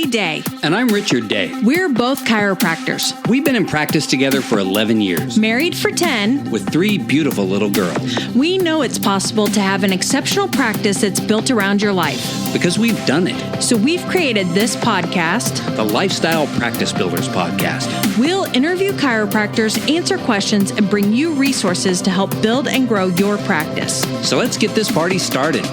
Day. And I'm Richard Day. We're both chiropractors. We've been in practice together for 11 years. Married for 10. With 3 beautiful little girls. We know it's possible to have an exceptional practice that's built around your life. Because we've done it. So we've created this podcast, the Lifestyle Practice Builders Podcast. We'll interview chiropractors, answer questions, and bring you resources to help build and grow your practice. So let's get this party started.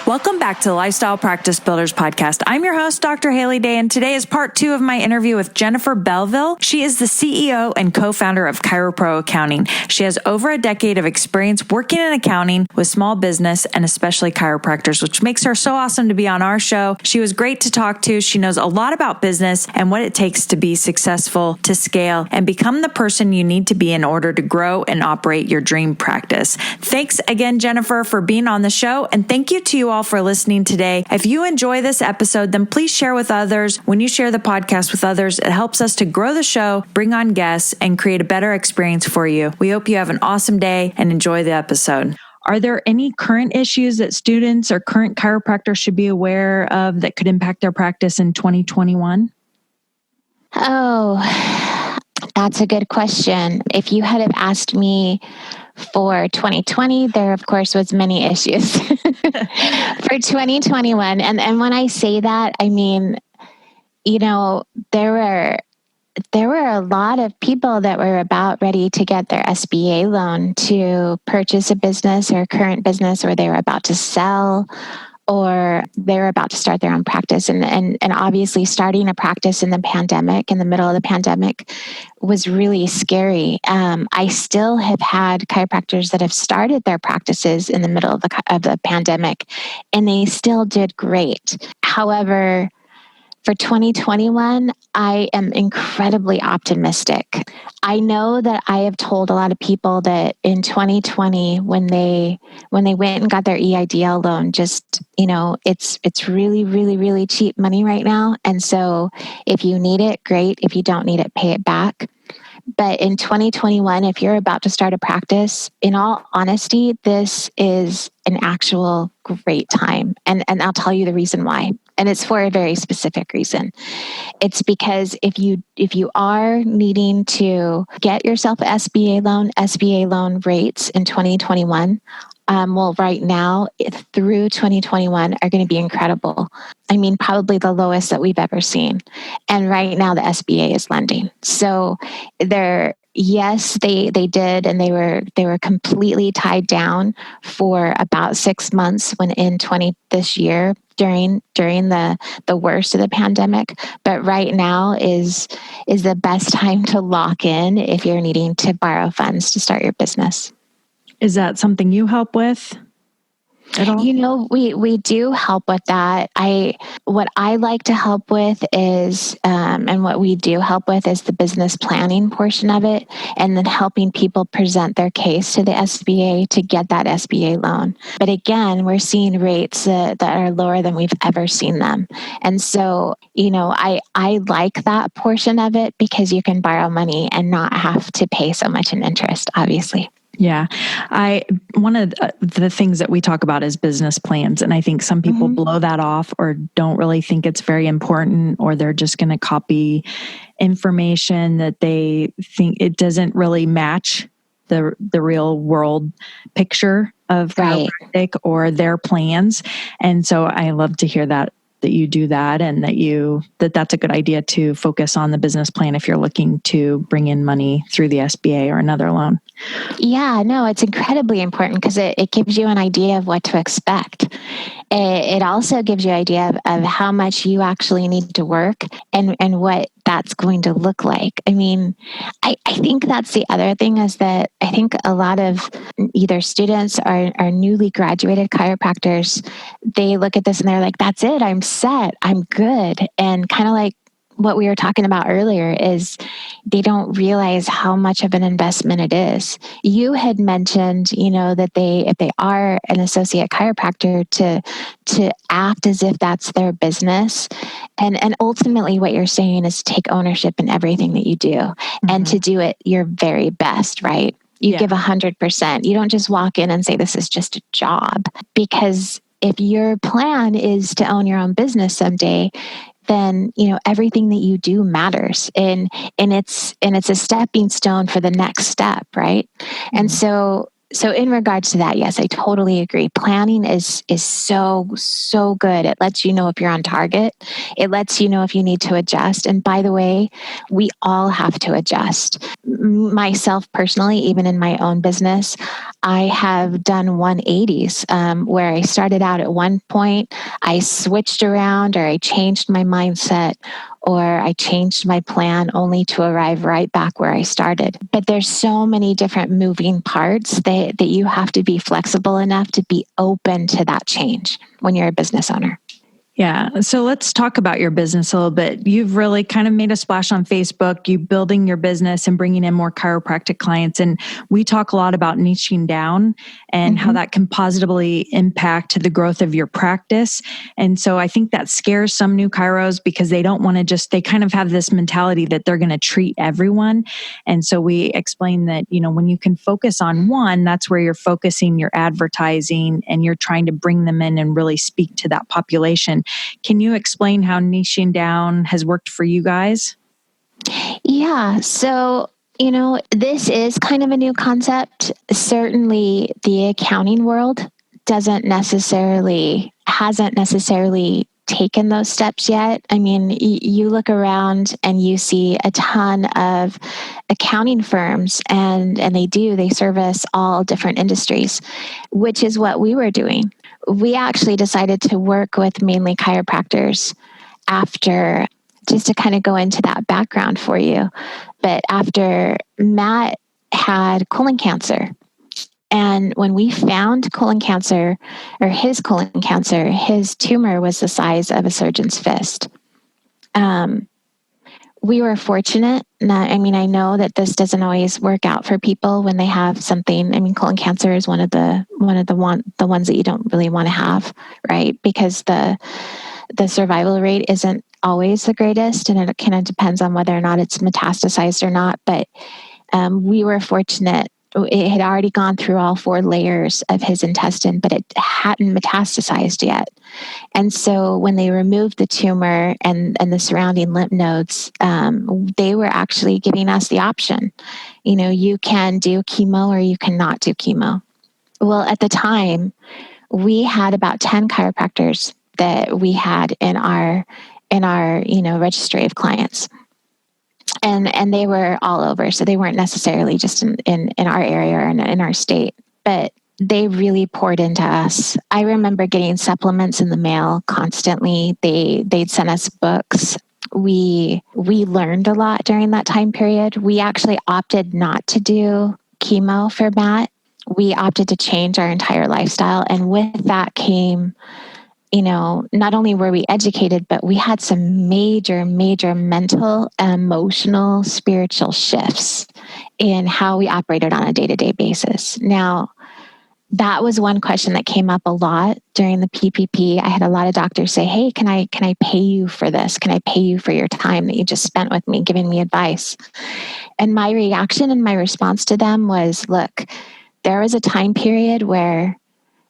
Welcome back to the Lifestyle Practice Builders Podcast. I'm your host, Dr. Haley Day, and today is part 2 of my interview with Jennifer Belville. She is the CEO and co-founder of Chiro Pro Accounting. She has over a decade of experience working in accounting with small business and especially chiropractors, which makes her so awesome to be on our show. She was great to talk to. She knows a lot about business and what it takes to be successful, to scale, and become the person you need to be in order to grow and operate your dream practice. Thanks again, Jennifer, for being on the show, and thank you to you all for listening today. If you enjoy this episode, then please share with others. When you share the podcast with others, it helps us to grow the show, bring on guests, and create a better experience for you. We hope you have an awesome day and enjoy the episode. Are there any current issues that students or current chiropractors should be aware of that could impact their practice in 2021? Oh, that's a good question. If you had have asked me for 2020, there, of course, was many issues. For 2021, and when I say that, I mean, you know, there were a lot of people that were about ready to get their SBA loan to purchase a business or a current business, or they were about to sell, or they were about to start their own practice. And obviously starting a practice in the pandemic, in the middle of the pandemic, was really scary. I still have had chiropractors that have started their practices in the middle of the pandemic, and they still did great. However, for 2021, I am incredibly optimistic. I know that I have told a lot of people that in 2020, when they went and got their EIDL loan, just, you know, it's really, really, really cheap money right now. And so if you need it, great. If you don't need it, pay it back. But in 2021, if you're about to start a practice, in all honesty, this is an actual great time. And I'll tell you the reason why. And it's for a very specific reason. It's because if you are needing to get yourself an SBA loan rates in 2021, well, right now through 2021 are going to be incredible. I mean, probably the lowest that we've ever seen. And right now the SBA is lending. So yes, they did, and they were completely tied down for about 6 months when in this year during the worst of the pandemic. But right now is the best time to lock in if you're needing to borrow funds to start your business. Is that something you help with at all? You know, we do help with that. What I like to help with is, and what we do help with is the business planning portion of it, and then helping people present their case to the SBA to get that SBA loan. But again, we're seeing rates that are lower than we've ever seen them. And so, you know, I like that portion of it because you can borrow money and not have to pay so much in interest, obviously. Yeah. One of the things that we talk about is business plans. And I think some people blow that off or don't really think it's very important, or they're just going to copy information that they think it doesn't really match the real world picture of chiropractic or their plans. And so I love to hear that you do that, and that's a good idea to focus on the business plan if you're looking to bring in money through the SBA or another loan. Yeah, no, it's incredibly important because it gives you an idea of what to expect. It also gives you an idea of how much you actually need to work and what that's going to look like. I mean, I think that's the other thing, is that I think a lot of either students or newly graduated chiropractors, they look at this and they're like, that's it, I'm set, I'm good. And kind of like what we were talking about earlier is they don't realize how much of an investment it is. You had mentioned, you know, that if they are an associate chiropractor to act as if that's their business. And ultimately what you're saying is take ownership in everything that you do and to do it your very best, right? You give 100%. You don't just walk in and say, this is just a job. Because if your plan is to own your own business someday, then, everything that you do matters, and it's a stepping stone for the next step, right? Mm-hmm. And so in regards to that, yes, I totally agree. Planning is so good. It lets you know if you're on target. It lets you know if you need to adjust. And by the way, we all have to adjust. Myself personally, even in my own business, I have done 180s where I started out at one point, I switched around, or I changed my mindset, or I changed my plan only to arrive right back where I started. But there's so many different moving parts that you have to be flexible enough to be open to that change when you're a business owner. Yeah. So let's talk about your business a little bit. You've really kind of made a splash on Facebook, you building your business and bringing in more chiropractic clients. And we talk a lot about niching down and how that can positively impact the growth of your practice. And so I think that scares some new chiros because they don't want to they kind of have this mentality that they're going to treat everyone. And so we explain that, when you can focus on one, that's where you're focusing your advertising and you're trying to bring them in and really speak to that population. Can you explain how niching down has worked for you guys? Yeah. So, this is kind of a new concept. Certainly the accounting world hasn't necessarily taken those steps yet. I mean, you look around and you see a ton of accounting firms and they service all different industries, which is what we were doing. We actually decided to work with mainly chiropractors after, just to kind of go into that background for you, but after Matt had colon cancer. And when we found colon cancer, or his colon cancer, his tumor was the size of a surgeon's fist. We were fortunate. I know that this doesn't always work out for people when they have something. I mean, colon cancer is one of the ones that you don't really want to have, right? Because the survival rate isn't always the greatest, and it kind of depends on whether or not it's metastasized or not. But we were fortunate. It had already gone through all 4 layers of his intestine, but it hadn't metastasized yet. And so when they removed the tumor and the surrounding lymph nodes, they were actually giving us the option. You can do chemo or you cannot do chemo. Well, at the time, we had about 10 chiropractors that we had in our registry of clients. And they were all over. So they weren't necessarily just in our area or in our state, but they really poured into us. I remember getting supplements in the mail constantly. They'd send us books. We learned a lot during that time period. We actually opted not to do chemo for Matt. We opted to change our entire lifestyle. And with that came, not only were we educated, but we had some major mental, emotional, spiritual shifts in how we operated on a day-to-day basis. Now, that was one question that came up a lot during the PPP. I had a lot of doctors say, "Hey, can I pay you for this? Can I pay you for your time that you just spent with me, giving me advice?" And my reaction and my response to them was, look, there was a time period where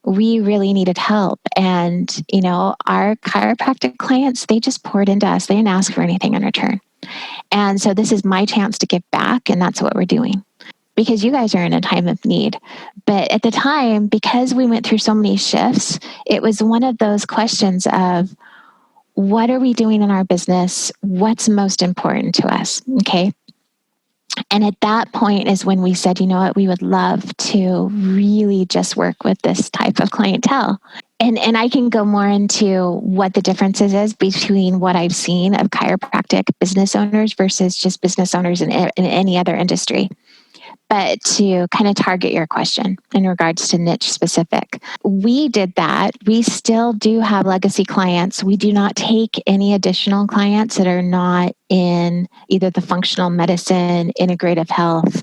we really needed help. And, our chiropractic clients, they just poured into us. They didn't ask for anything in return. And so this is my chance to give back. And that's what we're doing, because you guys are in a time of need. But at the time, because we went through so many shifts, it was one of those questions of, what are we doing in our business? What's most important to us? Okay. And at that point is when we said, you know what, we would love to really just work with this type of clientele. And I can go more into what the differences is between what I've seen of chiropractic business owners versus just business owners in any other industry. But to kind of target your question in regards to niche specific, we did that. We still do have legacy clients. We do not take any additional clients that are not in either the functional medicine, integrative health,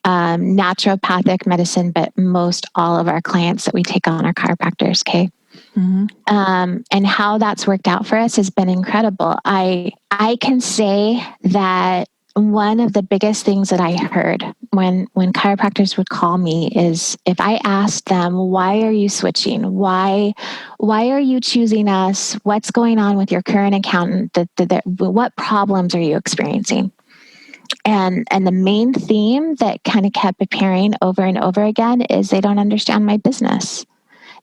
naturopathic medicine, but most all of our clients that we take on are chiropractors, okay? Mm-hmm. And how that's worked out for us has been incredible. I can say that one of the biggest things that I heard when chiropractors would call me is if I asked them, why are you switching? Why are you choosing us? What's going on with your current accountant? What problems are you experiencing? And the main theme that kind of kept appearing over and over again is they don't understand my business.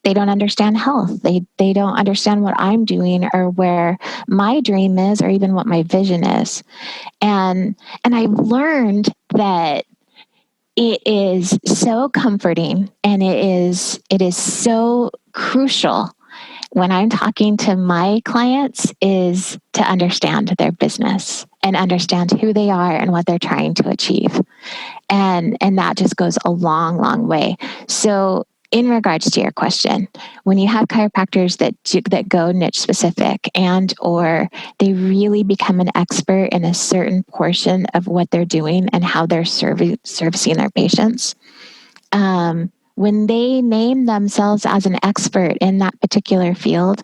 They don't understand health. They don't understand what I'm doing or where my dream is or even what my vision is. And I've learned that it is so comforting and it is so crucial when I'm talking to my clients is to understand their business and understand who they are and what they're trying to achieve. And that just goes a long, long way. So in regards to your question, when you have chiropractors that go niche specific and or they really become an expert in a certain portion of what they're doing and how they're servicing their patients, when they name themselves as an expert in that particular field,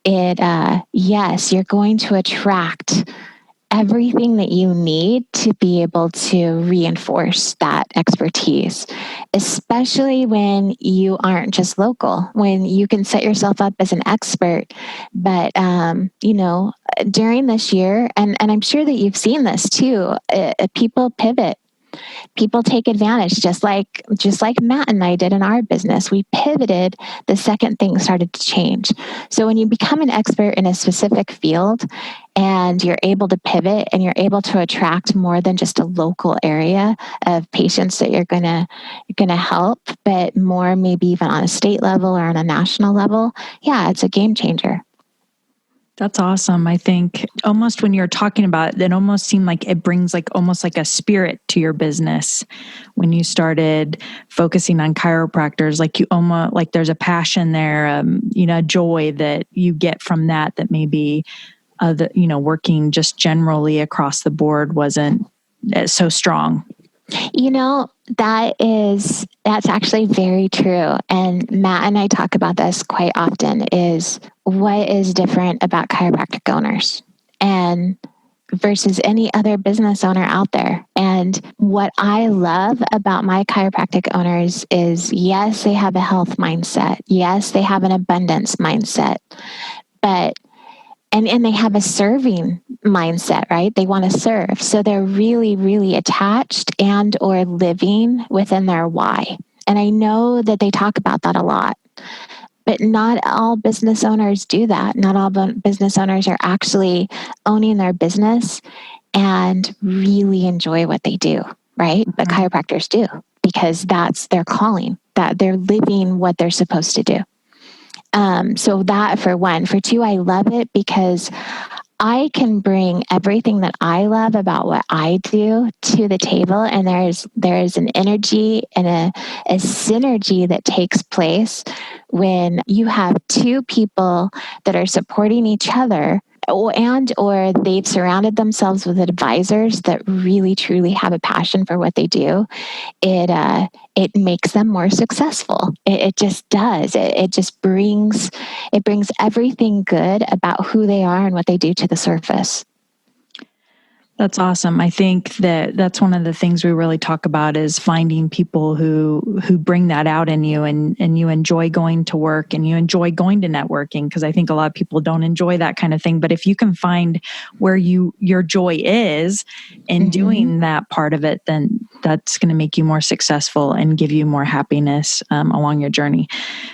yes, you're going to attract everything that you need to be able to reinforce that expertise, especially when you aren't just local, when you can set yourself up as an expert. But, during this year, and I'm sure that you've seen this too, people pivot. People take advantage, just like Matt and I did in our business. We pivoted the second things started to change. So when you become an expert in a specific field and you're able to pivot and you're able to attract more than just a local area of patients that you're gonna help, but more maybe even on a state level or on a national level, yeah, it's a game changer. That's awesome. I think almost when you're talking about it, it almost seemed like it brings almost like a spirit to your business when you started focusing on chiropractors. Like you almost like there's a passion there, joy that you get from that maybe working just generally across the board wasn't so strong. That's actually very true. And Matt and I talk about this quite often is what is different about chiropractic owners and versus any other business owner out there. And what I love about my chiropractic owners is, yes, they have a health mindset. Yes, they have an abundance mindset, and they have a serving mindset, right? They want to serve. So they're really, really attached and or living within their why. And I know that they talk about that a lot, but not all business owners do that. Not all business owners are actually owning their business and really enjoy what they do, right? But chiropractors do, because that's their calling, that they're living what they're supposed to do. So that for one. For two, I love it because I can bring everything that I love about what I do to the table. And there's an energy and a synergy that takes place when you have two people that are supporting each other or they've surrounded themselves with advisors that really truly have a passion for what they do. It makes them more successful. It just does. It just brings everything good about who they are and what they do to the surface. That's awesome. I think that's one of the things we really talk about is finding people who bring that out in you and you enjoy going to work and you enjoy going to networking, because I think a lot of people don't enjoy that kind of thing. But if you can find where your joy is in doing that part of it, then that's going to make you more successful and give you more happiness along your journey.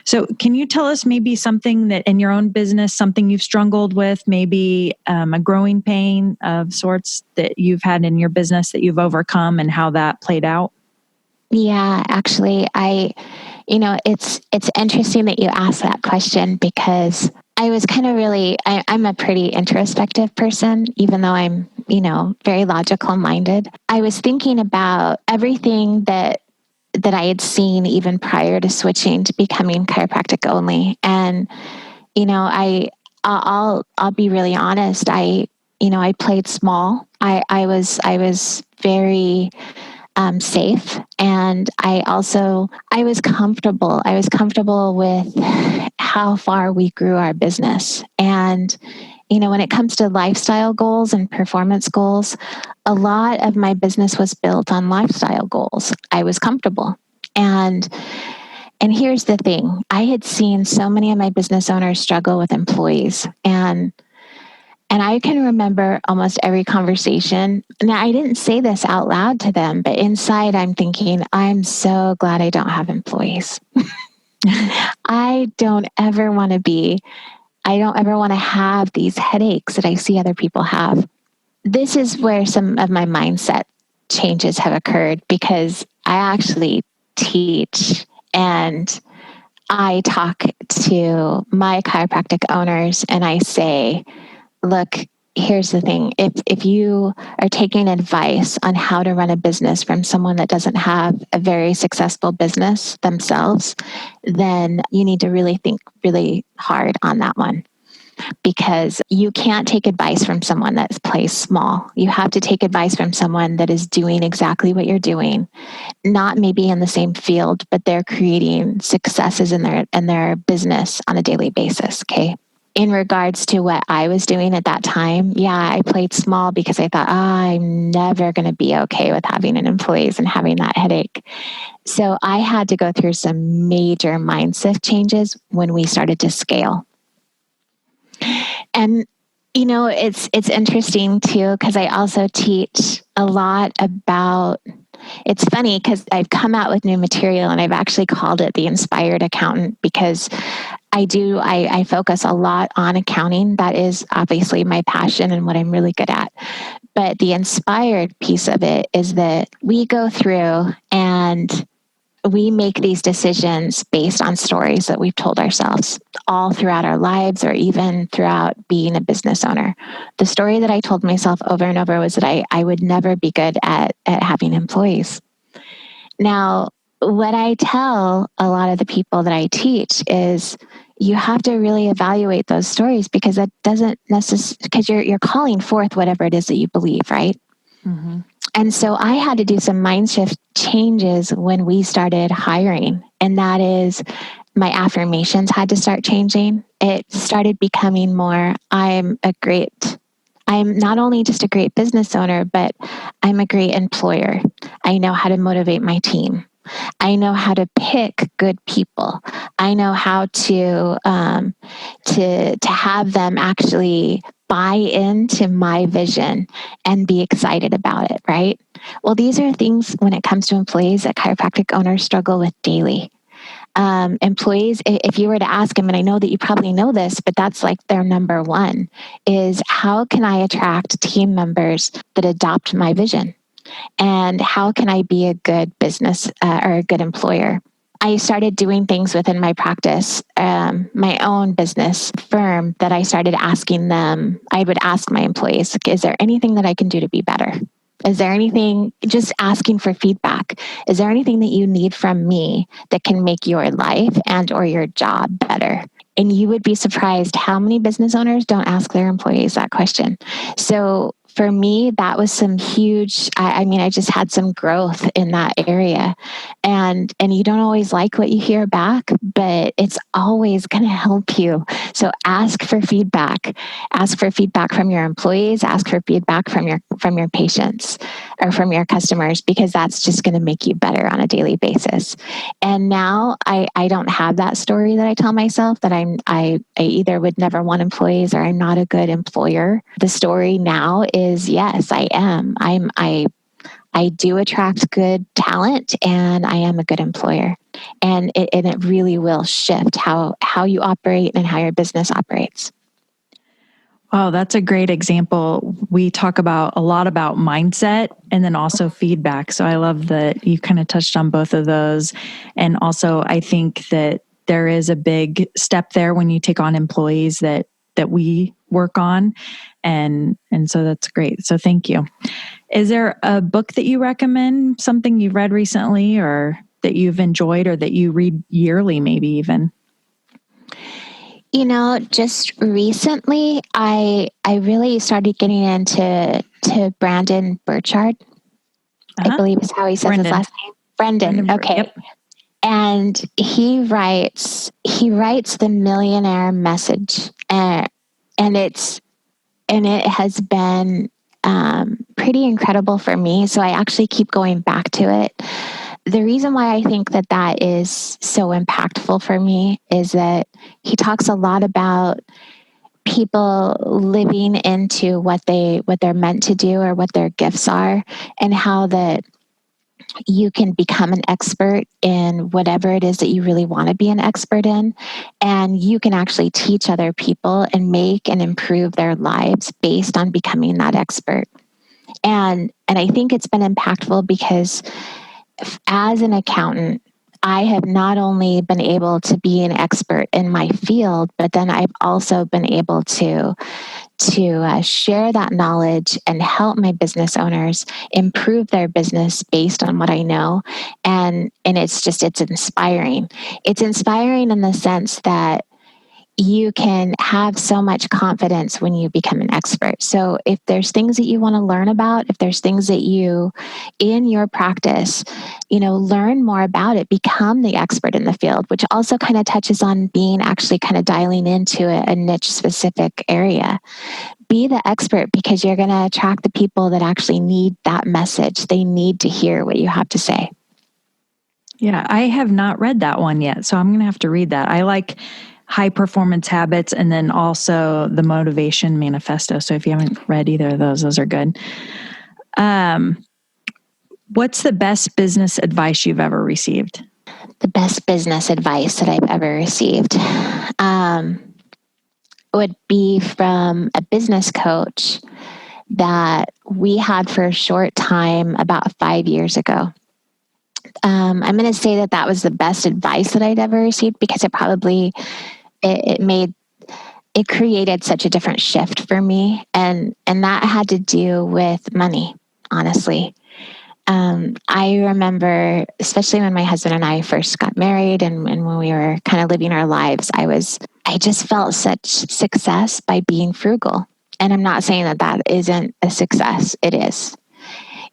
So can you tell us maybe something that in your own business, something you've struggled with, maybe a growing pain of sorts that you've had in your business that you've overcome and how that played out? Yeah, actually, it's interesting that you asked that question, because I was kind of I'm a pretty introspective person, even though I'm, very logical minded. I was thinking about everything that I had seen even prior to switching to becoming chiropractic only. And, I'll be really honest. I played small. I was very safe, and I was comfortable. I was comfortable with how far we grew our business, and when it comes to lifestyle goals and performance goals, a lot of my business was built on lifestyle goals. I was comfortable. And here's the thing. I had seen so many of my business owners struggle with employees. And I can remember almost every conversation. Now, I didn't say this out loud to them, but inside I'm thinking, I'm so glad I don't have employees. I don't ever want to have these headaches that I see other people have. This is where some of my mindset changes have occurred, because I actually teach and I talk to my chiropractic owners and I say, look, here's the thing. If you are taking advice on how to run a business from someone that doesn't have a very successful business themselves, then you need to really think really hard on that one. Because you can't take advice from someone that plays small. You have to take advice from someone that is doing exactly what you're doing, not maybe in the same field, but they're creating successes in their business on a daily basis. Okay. In regards to what I was doing at that time, I played small because I thought, I'm never going to be okay with having an employees and having that headache. So I had to go through some major mindset changes when we started to scale. And, it's interesting too, because I also teach a lot about, it's funny because I've come out with new material and I've actually called it the Inspired Accountant, because I focus a lot on accounting. That is obviously my passion and what I'm really good at. But the inspired piece of it is that we go through and we make these decisions based on stories that we've told ourselves all throughout our lives, or even throughout being a business owner. The story that I told myself over and over was that I would never be good at having employees. Now, what I tell a lot of the people that I teach is you have to really evaluate those stories, because that doesn't necessarily, because you're calling forth whatever it is that you believe, right? Mm-hmm. And so I had to do some mind shift changes when we started hiring. And that is, my affirmations had to start changing. It started becoming more, I'm not only just a great business owner, but I'm a great employer. I know how to motivate my team. I know how to pick good people. I know how to have them actually buy into my vision and be excited about it, right? Well, these are things when it comes to employees that chiropractic owners struggle with daily. Employees, if you were to ask them, and I know that you probably know this, but that's like their number one, is how can I attract team members that adopt my vision? And how can I be a good business or a good employer? I started doing things within my practice, my own business firm, that I started asking them. I would ask my employees, is there anything that I can do to be better? Is there anything, just asking for feedback? Is there anything that you need from me that can make your life and or your job better? And you would be surprised how many business owners don't ask their employees that question. So for me, that was some huge, I just had some growth in that area. And you don't always like what you hear back, but it's always going to help you. So ask for feedback. Ask for feedback from your employees. Ask for feedback from your patients or from your customers, because that's just going to make you better on a daily basis. And now I don't have that story that I tell myself that I either would never want employees or I'm not a good employer. The story now is, yes, I am. I do attract good talent and I am a good employer. And it really will shift how you operate and how your business operates. Wow, that's a great example. We talk about a lot about mindset and then also feedback. So I love that you kind of touched on both of those. And also, I think that there is a big step there when you take on employees that we work on. And so that's great. So thank you. Is there a book that you recommend, something you've read recently or that you've enjoyed or that you read yearly, maybe even? Just recently, I really started getting into Brandon Burchard. I believe is how he says his last name. Brendan. Okay. Yep. And he writes the Millionaire Message, and it's and it has been pretty incredible for me. So I actually keep going back to it. The reason why I think that that is so impactful for me is that he talks a lot about people living into what they're meant to do or what their gifts are, and how that you can become an expert in whatever it is that you really want to be an expert in. And you can actually teach other people and make and improve their lives based on becoming that expert. And I think it's been impactful because as an accountant, I have not only been able to be an expert in my field, but then I've also been able to share that knowledge and help my business owners improve their business based on what I know. And it's inspiring. It's inspiring in the sense that you can have so much confidence when you become an expert. So if there's things that you want to learn about, if there's things that you, in your practice, learn more about it, become the expert in the field, which also kind of touches on being actually kind of dialing into a niche specific area. Be the expert, because you're going to attract the people that actually need that message. They need to hear what you have to say. Yeah, I have not read that one yet, so I'm going to have to read that. I like High Performance Habits and then also the Motivation Manifesto. So if you haven't read either of those are good. What's the best business advice you've ever received? The best business advice that I've ever received would be from a business coach that we had for a short time about 5 years ago. I'm going to say that was the best advice that I'd ever received, because it probably it created such a different shift for me, and that had to do with money, honestly. I remember, especially when my husband and I first got married and when we were kind of living our lives, I just felt such success by being frugal. And I'm not saying that isn't a success. It is.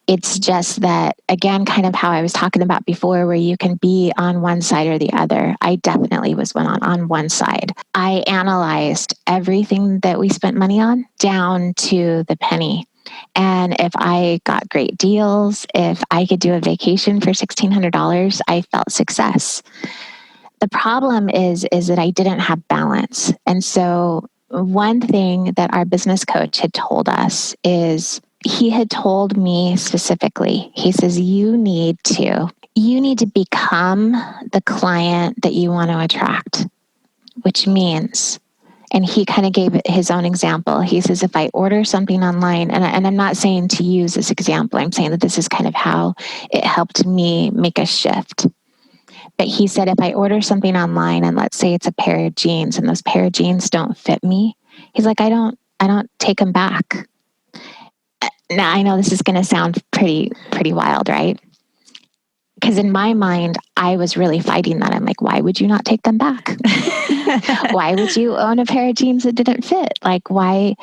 It's just that, again, kind of how I was talking about before, where you can be on one side or the other. I definitely was on one side. I analyzed everything that we spent money on down to the penny. And if I got great deals, if I could do a vacation for $1,600, I felt success. The problem is that I didn't have balance. And so one thing that our business coach had told us is, he had told me specifically, he says, you need to become the client that you want to attract, which means, and he kind of gave his own example. He says, if I order something online, and I'm not saying to use this example, I'm saying that this is kind of how it helped me make a shift. But he said, if I order something online and let's say it's a pair of jeans and those pair of jeans don't fit me, he's like, I don't take them back. Now, I know this is going to sound pretty wild, right? Because in my mind, I was really fighting that. I'm like, why would you not take them back? Why would you own a pair of jeans that didn't fit? Like, why?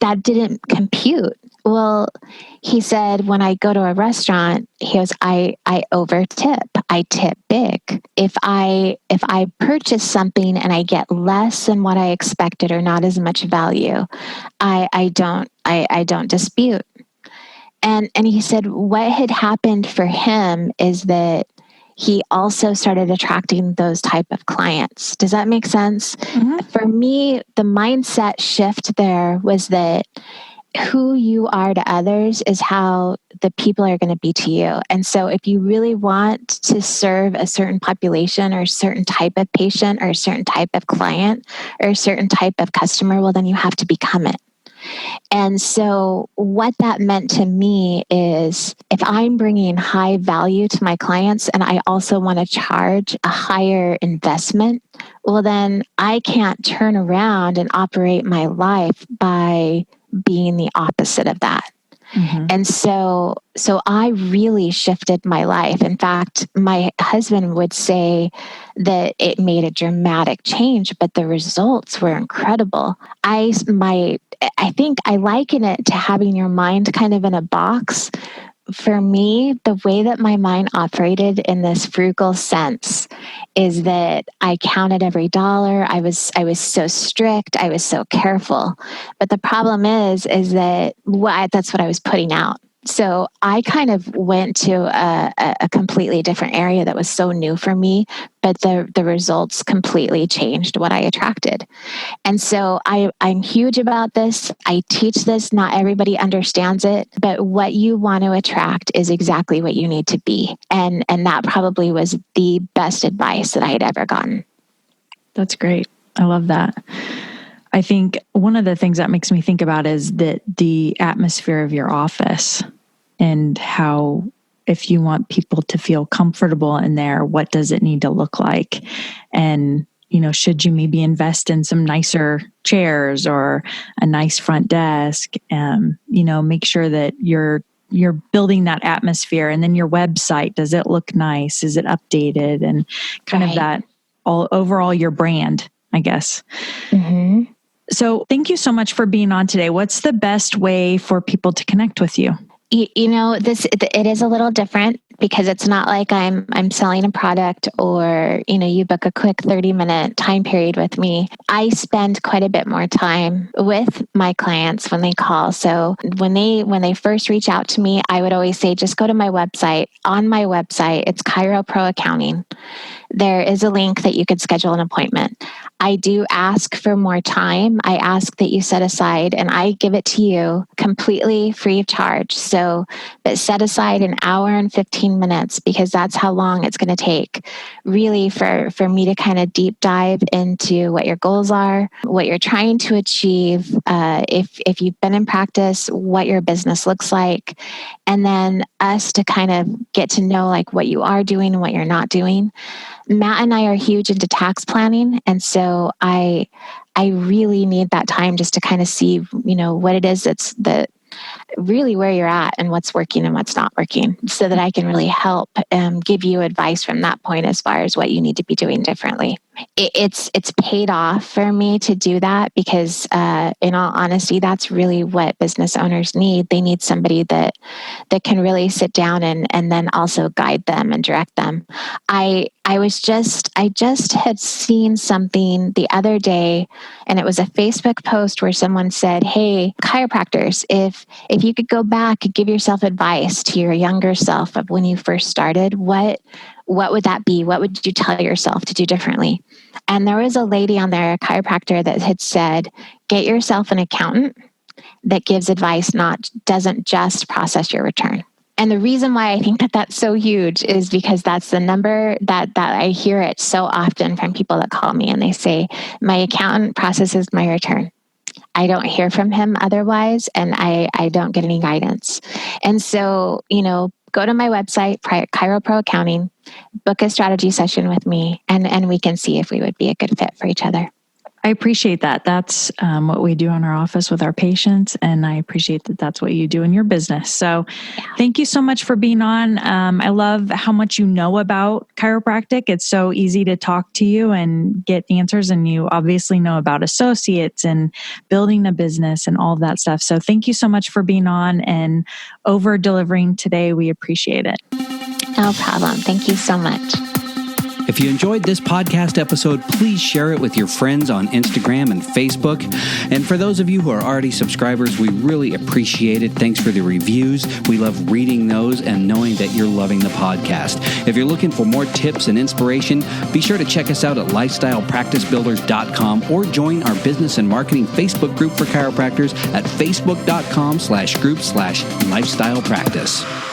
That didn't compute. Well, he said, when I go to a restaurant, he goes, I over tip. I tip big. If I purchase something and I get less than what I expected or not as much value, I don't dispute. And he said what had happened for him is that he also started attracting those type of clients. Does that make sense? Mm-hmm. For me, the mindset shift there was that who you are to others is how the people are going to be to you. And so if you really want to serve a certain population or a certain type of patient or a certain type of client or a certain type of customer, well, then you have to become it. And so what that meant to me is if I'm bringing high value to my clients and I also want to charge a higher investment, well, then I can't turn around and operate my life by being the opposite of that. Mm-hmm. And so I really shifted my life. In fact, my husband would say that it made a dramatic change, but the results were incredible. I think I liken it to having your mind kind of in a box for me, the way that my mind operated in this frugal sense is that I counted every dollar. I was so strict. I was so careful. But the problem is that that's what I was putting out. So I kind of went to a completely different area that was so new for me, but the results completely changed what I attracted. And so I'm huge about this. I teach this. Not everybody understands it, but what you want to attract is exactly what you need to be. And that probably was the best advice that I had ever gotten. That's great. I love that. I think one of the things that makes me think about is that the atmosphere of your office and how, if you want people to feel comfortable in there, what does it need to look like? And, should you maybe invest in some nicer chairs or a nice front desk? Make sure that you're building that atmosphere. And then your website, does it look nice? Is it updated? And kind of that overall your brand, I guess. Mm-hmm. So thank you so much for being on today. What's the best way for people to connect with you? It is a little different because it's not like I'm selling a product or, you book a quick 30-minute time period with me. I spend quite a bit more time with my clients when they call. So when they first reach out to me, I would always say, just go to my website. On my website, it's Chiro Pro Accounting. There is a link that you could schedule an appointment. I do ask for more time. I ask that you set aside, and I give it to you completely free of charge. But set aside an hour and 15 minutes because that's how long it's going to take really for me to kind of deep dive into what your goals are, what you're trying to achieve, if you've been in practice, what your business looks like, and then us to kind of get to know like what you are doing and what you're not doing. Matt and I are huge into tax planning. And so I really need that time just to kind of see, what it is that really where you're at and what's working and what's not working so that I can really help give you advice from that point as far as what you need to be doing differently. It's paid off for me to do that because in all honesty, that's really what business owners need. They need somebody that can really sit down and then also guide them and direct them. I just had seen something the other day, and it was a Facebook post where someone said, "Hey, chiropractors, if you could go back and give yourself advice to your younger self of when you first started, what would that be? What would you tell yourself to do differently?" And there was a lady on there, a chiropractor, that had said, "Get yourself an accountant that gives advice, doesn't just process your return." And the reason why I think that that's so huge is because that's the number that I hear it so often from people that call me and they say, "My accountant processes my return. I don't hear from him otherwise, and I don't get any guidance." And so, go to my website, Chiro Pro Accounting, book a strategy session with me, and we can see if we would be a good fit for each other. I appreciate that. That's what we do in our office with our patients. And I appreciate that that's what you do in your business. So Thank you so much for being on. I love how much you know about chiropractic. It's so easy to talk to you and get answers. And you obviously know about associates and building a business and all of that stuff. So thank you so much for being on and over delivering today. We appreciate it. No problem. Thank you so much. If you enjoyed this podcast episode, please share it with your friends on Instagram and Facebook. And for those of you who are already subscribers, we really appreciate it. Thanks for the reviews. We love reading those and knowing that you're loving the podcast. If you're looking for more tips and inspiration, be sure to check us out at lifestylepracticebuilders.com or join our business and marketing Facebook group for chiropractors at facebook.com/group/lifestylepractice.